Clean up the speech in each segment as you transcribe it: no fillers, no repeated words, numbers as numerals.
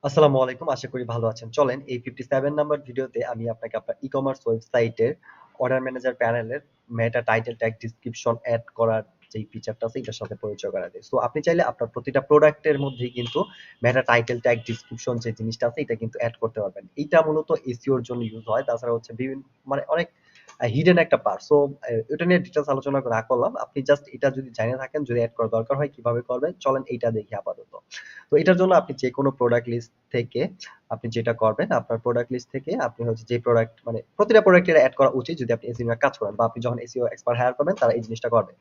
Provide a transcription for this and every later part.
আসসালামু আলাইকুম। আশা করি ভালো আছেন। চলেন এই 57 নাম্বার ভিডিওতে আমি আপনাকে আপনার ই-কমার্স ওয়েবসাইটের অর্ডার ম্যানেজার প্যানেলের মেটা টাইটেল ট্যাগ ডেসক্রিপশন এড করার যেই ফিচারটা আছে এটার সাথে পরিচয় করায় দেই। সো আপনি চাইলে আপনার প্রতিটা প্রোডাক্টের মধ্যেই কিন্তু মেটা টাইটেল ট্যাগ ডেসক্রিপশন যে জিনিসটা আছে এটা কিন্তু এড করতে পারবেন। এইটা মূলত এসইও এর জন্য ইউজ হয়। তাছাড়া হচ্ছে মানে অনেক হিডেন একটা পার্ট। সো এটা নিয়ে ডিটেইলস আলোচনা না করলাম। আপনি জাস্ট এটা যদি জেনে থাকেন যদি এড করা দরকার হয় কিভাবে করবেন চলেন এইটা দেখি আপাতত। তো এটার জন্য আপনি যেকোনো প্রোডাক্ট লিস্ট থেকে আপনি যেটা করবেন আপনার প্রোডাক্ট লিস্ট থেকে আপনি হচ্ছে যে প্রোডাক্ট মানে প্রতিটা প্রোডাক্টের এড করা উচিত যদি আপনি এসইও এর কাজ করেন বা আপনি যখন এসইও এক্সপার্ট হায়ার করবেন তারা এই জিনিসটা করবে।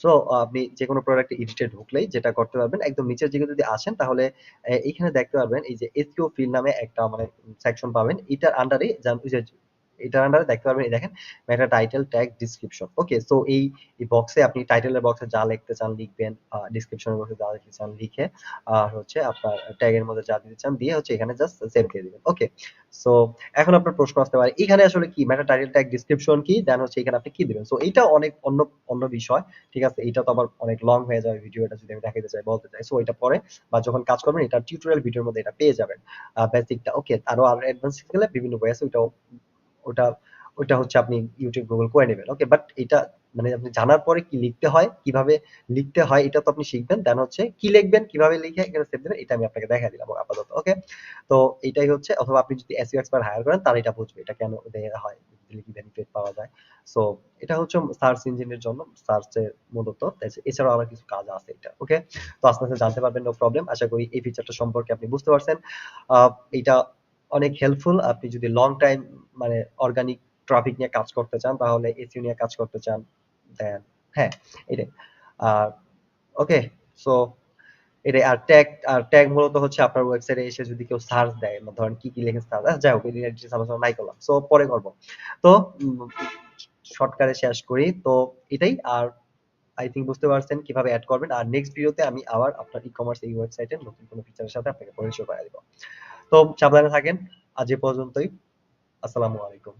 সো আপনি যেকোনো প্রোডাক্টে এডিটে ঢুকলেই যেটা করতে পারবেন একদম নিচের দিকে যদি আসেন তাহলে এইখানে দেখতে পারবেন এই যে এসইও ফিল্ড নামে একটা মানে সেকশন পাবেন। এটার আন্ডারে এটার আন্ডারে দেখতে পারবেন এই দেখেন meta title tag description. Okay so এই বক্সে আপনি টাইটেলের বক্সে যা লিখতে চান লিখবেন, ডেসক্রিপশনের বক্সে যা লিখতে চান লিখে আর হচ্ছে আপনার ট্যাগের মধ্যে যা দিতে চান দিয়ে হচ্ছে এখানে জাস্ট সেভ দিয়ে দিবেন। ওকে সো এখন আপনার প্রশ্ন আসতে পারে এখানে আসলে কি মেটা টাইটেল ট্যাগ ডেসক্রিপশন কি দেন হচ্ছে এখানে আপনি কি দিবেন। সো এইটা অনেক অন্য অন্য বিষয়। ঠিক আছে? এইটা তো আবার অনেক লং হয়ে যাবে ভিডিওটা যদি আমি দেখাইতে চাই বলতে চাই। সো এটা পরে বা যখন কাজ করবেন এটা টিউটোরিয়াল ভিডিওর মধ্যে এটা পেয়ে যাবেন। বেসিকটা ওকে আরো অ্যাডভান্স গেলে বিভিন্ন ওয়ে আছে ওটা ওটা হচ্ছে আপনি YouTube Google করে নেবেন। ওকে বাট এটা মানে আপনি জানার পরে কি লিখতে হয়, কিভাবে লিখতে হয় এটা তো আপনি শিখবেন। দেন হচ্ছে কি লিখবেন, কিভাবে লিখে এখানে সেভ দিবেন এটা আমি আপনাকে দেখায় দিলাম আপাতত। ওকে? তো এটাই হচ্ছে অথবা আপনি যদি SEO এক্সপার্ট হায়ার করেন তারা এটা বুঝবে। এটা কেন দেয়া হয়, দিলে কি বেনিফিট পাওয়া যায়। সো এটা হচ্ছে সার্চ ইঞ্জিনের জন্য সার্চের মূলত এছাড়াও আবার কিছু কাজ আছে এটা। ওকে? তো আস্তে, আস্তে জানতে পারবেন নো প্রবলেম। আশা করি এই ফিচারটা সম্পর্কে আপনি বুঝতে পারছেন। আ এটা অনেক হেল্পফুল। আপনি যদি লং টাইম মানে অর্গানিক ট্রাফিক নিয়ে কাজ করতে চান তাহলে এসইও নিয়ে কাজ করতে চান দেন হ্যাঁ, এটাই। আর ওকে সো এটাই আর ট্যাগ মূলত হচ্ছে আপনার ওয়েবসাইটে এসে যদি কেউ সার্চ দেয় ধরেন কি লিখে সার্চ যাই হোক এই নিয়ে ডিটেইলস আলোচনা নাই করলাম। সো পরে করব। তো শর্টকাটে শেষ করি। তো এটাই আর আই থিংক বুঝতে পারছেন কিভাবে এড করবেন। আর নেক্সট ভিডিওতে আমি আবার আপনার ই-কমার্স এই ওয়েবসাইটের নতুন কোনো ফিচারের সাথে আপনাকে পরিচয় করায় দিব। তো সাবধানে থাকেন। আজ এ পর্যন্তই। আসসালামু আলাইকুম।